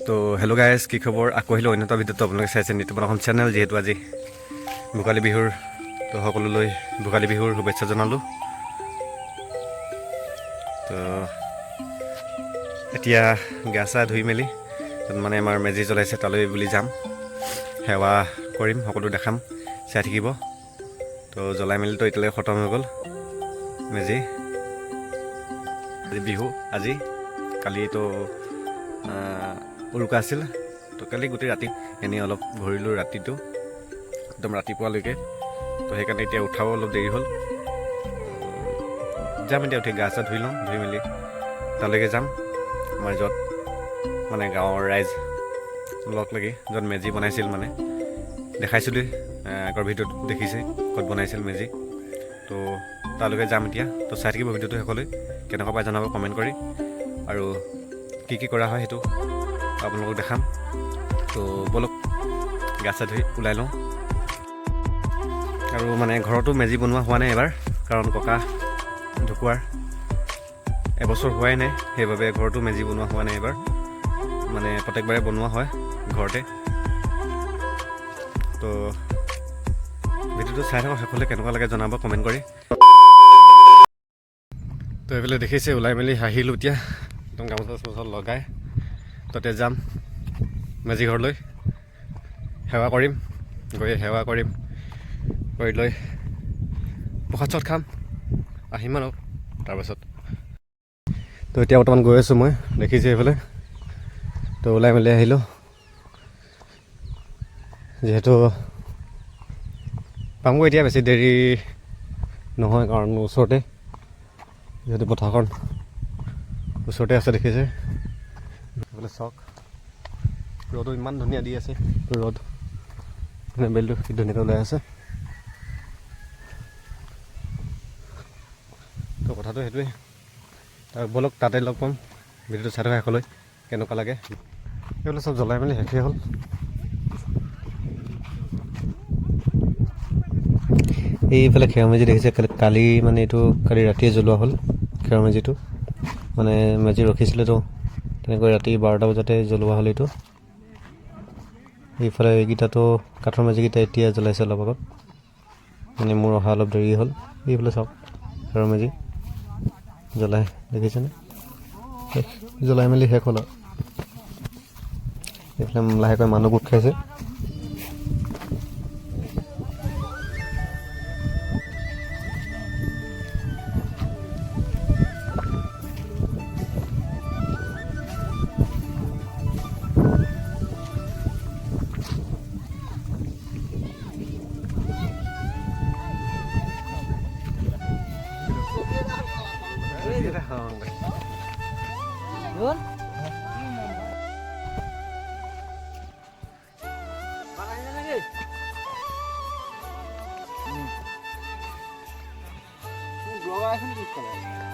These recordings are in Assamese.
তো হেল্ল' গাইজ, কি খবৰ? আকৌ আহিলোঁ অন্য এটা ভিডিঅ'টো আপোনালোকে চাইছে নিত্যপন অসম চেনেল। যিহেতু আজি ভোগালী বিহুৰ, তো সকলোলৈ ভোগালী বিহুৰ শুভেচ্ছা জনালোঁ। তো এতিয়া গা চা ধুই মেলি মানে আমাৰ মেজি জ্বলাইছে তালৈ বুলি যাম, সেৱা কৰিম, সকলো দেখাম, চাই থাকিব। তো জ্বলাই মেলিতো এতিয়ালৈকে খতম হৈ গ'ল মেজি। আজি বিহু, আজি কালিতো উৰুকা আছিল। তো কালি গোটেই ৰাতি এনেই অলপ ঘূৰিলোঁ ৰাতিটো, একদম ৰাতিপুৱালৈকে। তো সেইকাৰণে এতিয়া উঠাও অলপ দেৰি হ'ল। যাম এতিয়া উঠি গা চা ধুই লওঁ, ধুই মেলি তালৈকে যাম আমাৰ য'ত মানে গাঁৱৰ ৰাইজ লগ লাগি য'ত মেজি বনাইছিল, মানে দেখাইছিলোঁ আগৰ ভিডিঅ'ত দেখিছে ক'ত বনাইছিল মেজি। তো তালৈকে যাম এতিয়া। তো চাই থাকিব ভিডিঅ'টো শেষলৈ, কেনেকুৱা পাই জনাব কমেণ্ট কৰি, আৰু কি কি কৰা হয় সেইটো আপোনালোকক দেখাম। তো ব'লক গা চা ধুই ওলাই লওঁ। আৰু মানে ঘৰতো মেজি বনোৱা হোৱা নাই এবাৰ, কাৰণ ককা ঢুকুৱাৰ এবছৰ হোৱাই নাই, সেইবাবে ঘৰতো মেজি বনোৱা হোৱা নাই এবাৰ। মানে প্ৰত্যেকবাৰে বনোৱা হয় ঘৰতে। তো ভিডিঅ'টো চাই থাকক শেষলৈ, কেনেকুৱা লাগে জনাব কমেণ্ট কৰি। তো এইফালে দেখিছে ওলাই মেলি আহিলোঁ এতিয়া, একদম গামোচা চামোচা লগাই তাতে যাম মেজি ঘৰলৈ, সেৱা কৰিম, গৈ সেৱা কৰিম, কৰি লৈ প্ৰসাদ চসাদ খাম, আহিম আৰু তাৰপাছত। তো এতিয়া বৰ্তমান গৈ আছোঁ মই, দেখিছে এইফালে। তো ওলাই মেলি আহিলোঁ, যিহেতু পামগৈ এতিয়া, বেছি দেৰি নহয়, কাৰণ ওচৰতে যিহেতু পথাৰখন ওচৰতে আছে, দেখিছে এইফালে চাওক। ৰ'দো ইমান ধুনীয়া দি আছে, ৰ'দ বেলটো ধুনীয়াকৈ ওলাই আছে। তো কথাটো সেইটোৱে। তাৰ ব'লক তাতে লগ পাম, ভিডিঅ'টো চাই থকা শেষলৈ, কেনেকুৱা লাগে। এইবিলাক চব জ্বলাই মেলি শেষেই হ'ল। এইফালে খেৰ মেজি দেখিছে, কালি মানে এইটো কালি ৰাতিয়ে জ্বলোৱা হ'ল খেৰ মেজিটো। মানে মেজি ৰখিছিলেতো, তেনেকৈ ৰাতি 12টা বজাতে জ্বলোৱা হ'ল এইটো। এইফালে এইকেইটাতো কাঠৰ মেজিকেইটা এতিয়া জ্বলাইছে অলপ আগত, মানে মোৰ অহা অলপ দেৰি হ'ল। এইফালে চাওক খেৰৰ মেজি জ্বলাই, দেখিছেনে? জ্বলাই মেলি শেষ হ'ল আৰু। এইফালে লাহেকৈ মানুহ গোট খাইছে।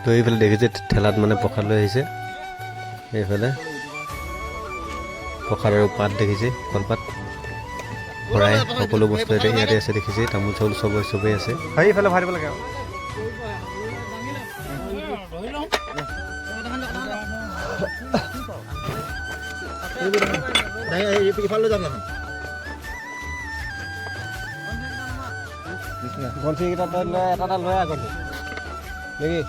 তো এইফালে দেখিছে ঠেলাত মানে প্ৰসাদ লৈ আহিছে। এইফালে প্ৰসাদ আৰু পাত দেখিছে, কলপাত ভৰাই সকলো বস্তু ইয়াতে আছে, দেখিছে তামোল চাউল চবেই আছে। সেইফালে ভৰাই দিব লাগে আৰু। গন্ঠিকেইটা তই লৈ এটা লৈ আহ, গন্ঠি নেকি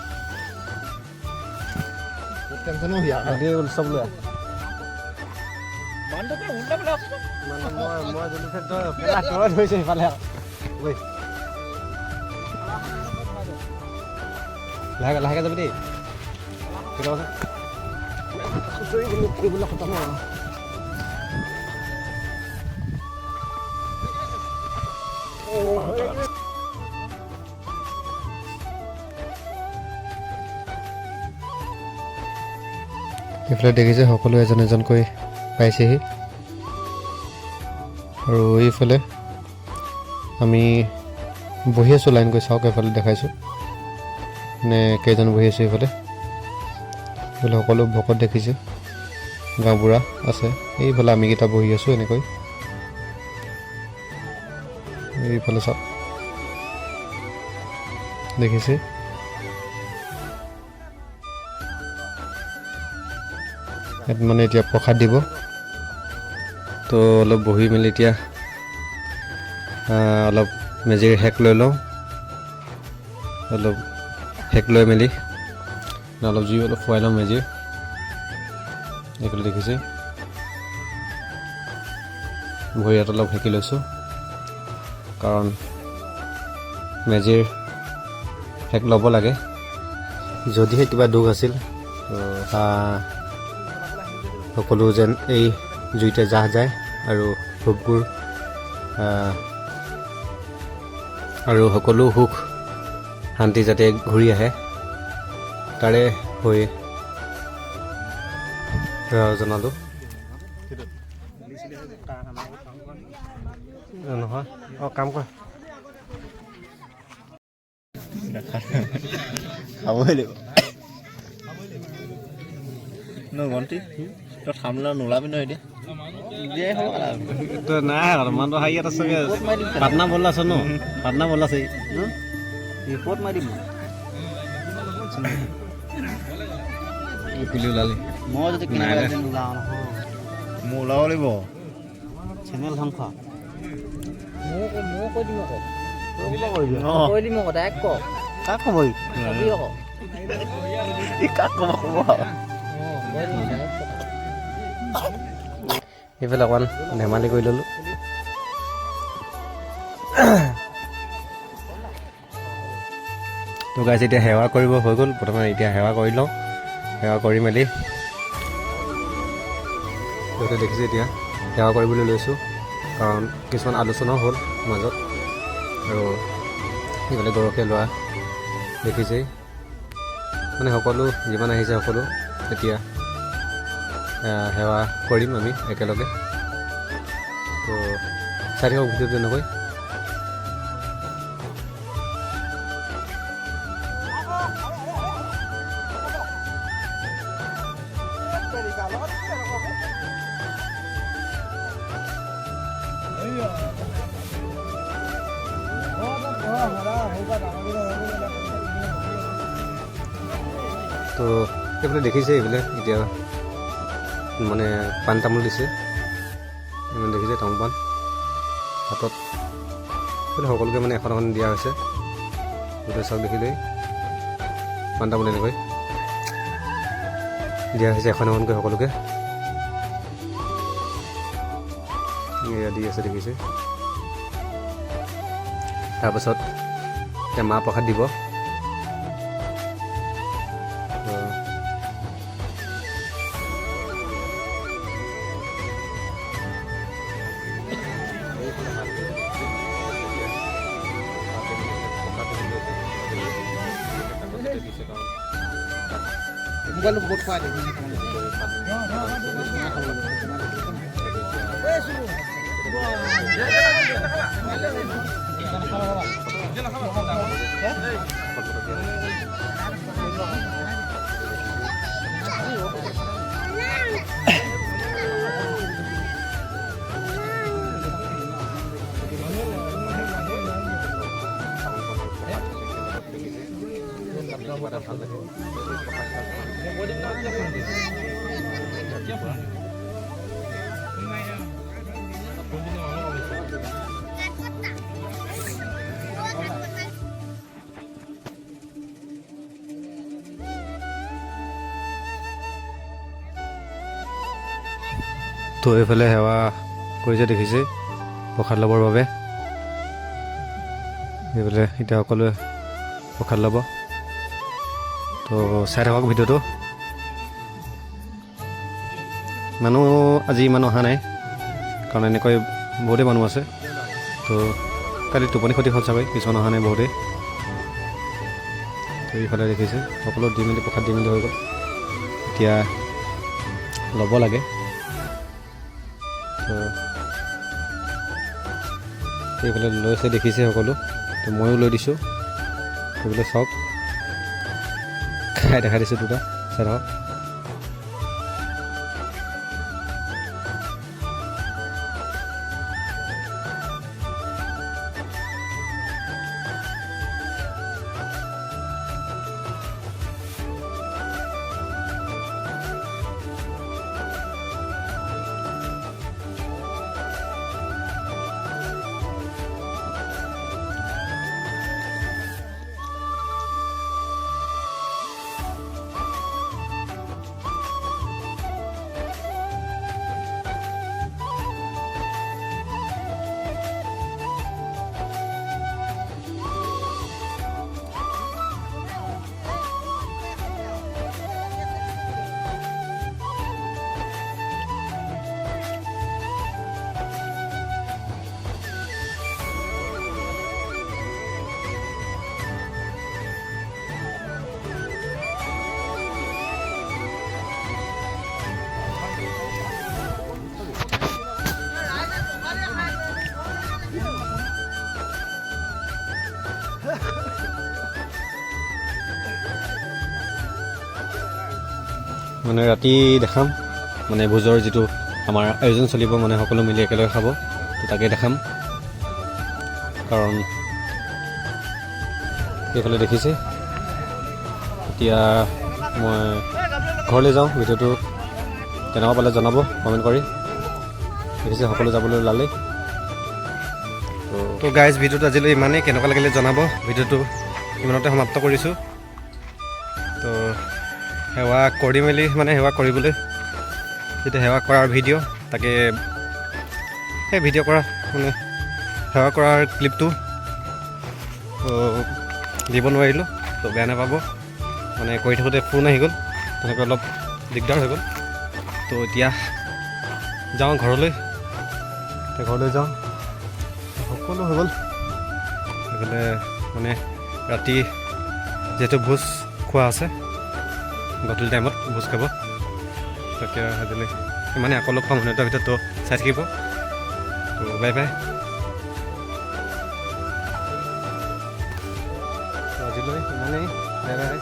চব লৈ আহ। মই ধৰিছোঁ সিফালে লাহেকৈ লাহেকৈ যাবি দেই। কৰিবলৈ খতম আৰু। এইফালে দেখিছে সকলো এজন এজনকৈ পাইছেহি, আৰু এইফালে আমি বহি আছোঁ লাইনকৈ। চাওক এইফালে দেখাইছোঁ নে কেইজন বহি আছোঁ। এইফালে সকলো ভকত দেখিছে, গাঁওবুঢ়া আছে। এইফালে আমিকেইটা বহি আছোঁ এনেকৈ। এইফালে চাওক দেখিছে। মানে এতিয়া প্ৰসাদ দিব, তো অলপ বহি মেলি এতিয়া অলপ মেজিৰ সেক লৈ লওঁ অলপ সেক লৈ মেলি অলপ জুই অলপ খুৱাই লওঁ মেজিৰ এইফালে দেখিছে ভৰিয়াত অলপ সেকি লৈছোঁ কাৰণ মেজিৰ সেক ল'ব লাগে যদিহে কিবা দুখ আছিল সকলো যেন এই জুইতে জাহ যায় আৰু সুখবোৰ আৰু সকলো সুখ শান্তি যাতে ঘূৰি আহে তাৰে হৈ জনালোঁ নহয় কাম কৰ খাবই লাগিব গন্তি তই খামলা নোলাবি নহয় এতিয়া নাই মানুহটো হাই ইয়াত আছে পাটনা বল আছে ন পাটনা বল আছে ৰিপৰ্ট মাৰি দিম পুলি ওলালি মই যদি নোলাওঁ নহয় মোৰ ওলাব লাগিব চেনেল ধ্বংস মই কৈ দিম আকৌ কৈ দিম আকৌ তাইক ক কাক ক'ব কাক ক'ব এইফালে অকণমান ধেমালি কৰি ল'লোঁ তো গাইছ এতিয়া সেৱা কৰিব হৈ গ'ল প্ৰথমে এতিয়া সেৱা কৰি লওঁ সেৱা কৰি মেলি সিহঁতে দেখিছে এতিয়া সেৱা কৰিবলৈ লৈছোঁ কাৰণ কিছুমান আলোচনাও হ'ল মাজত আৰু সেইফালে গৰখীয়া লোৱা দেখিছেই মানে সকলো যিমান আহিছে সকলো এতিয়া সেৱা কৰিম আমি একেলগে তো চাই থাকক ভিডিঅ'টো তেনেকৈ তো এইফালে দেখিছে এইফালে এতিয়া মানে পাণ তামোল দিছে ইমান দেখিছে তামোল পাণ হাতত সকলোকে মানে এখন এখন দিয়া হৈছে গোটেই চাওক দেখিলেই পাণ তামোল এনেকৈ দিয়া হৈছে এখন এখনকৈ সকলোকে এয়া দি আছে দেখিছে তাৰপাছত এতিয়া মাহ প্ৰসাদ দিব মোবাইলটো বহুত খুৱাই দিবি তো এইফালে সেৱা কৰিছে দেখিছে প্ৰসাদ ল'বৰ বাবে এইফালে এতিয়া সকলোৱে প্ৰসাদ ল'ব তো চাই থাকক ভিডিঅ'টো মানুহ আজি ইমান অহা নাই কাৰণ এনেকৈ বহুতেই মানুহ আছে তো কালি টোপনি ক্ষতি হ'ল চাগৈ কিছুমান অহা নাই বহুতেই তো এইফালে দেখিছে সকলো দি মেলি প্ৰসাদ দি মেলি হৈ গ'ল এতিয়া ল'ব লাগে তো এইফালে লৈছে দেখিছে সকলো তো ময়ো লৈ দিছোঁ সেইফালে চাওক খাই দেখা দিছোঁ দুটা চাই থাকক মানে ৰাতি দেখাম মানে ভোজৰ যিটো আমাৰ আয়োজন চলিব মানে সকলো মিলি একেলগে খাব তো তাকে দেখাম কাৰণ এইফালে দেখিছে এতিয়া মই ঘৰলৈ যাওঁ ভিডিঅ'টো কেনেকুৱা পালে জনাব কমেণ্ট কৰি দেখিছে সকলো যাবলৈ ওলালেই তো গাইজ ভিডিঅ'টো আজিলৈ ইমানেই কেনেকুৱা লাগিলে জনাব ভিডিঅ'টো ইমানতে সমাপ্ত কৰিছোঁ তো সেৱা কৰি মেলি মানে সেৱা কৰিবলৈ যেতিয়া সেৱা কৰাৰ ভিডিঅ' তাকে সেই ভিডিঅ' কৰা মানে সেৱা কৰাৰ ক্লিপটো দিব নোৱাৰিলোঁ তো বেয়া নাপাব মানে কৰি থাকোঁতে ফোন আহি গ'ল তেনেকৈ অলপ দিগদাৰ হৈ গ'ল তো এতিয়া যাওঁ ঘৰলৈ যাওঁ সকলো হৈ গ'ল এইফালে মানে ৰাতি যিহেতু ভোজ খোৱা আছে গধূলি টাইমত ভোজ খাব তাকে আজিলৈ ইমানে আকৌ লগ পাম এটা ভিতৰত তো চাই থাকিব তো বাই বাই আজিলৈ ইমানেই বাই বাই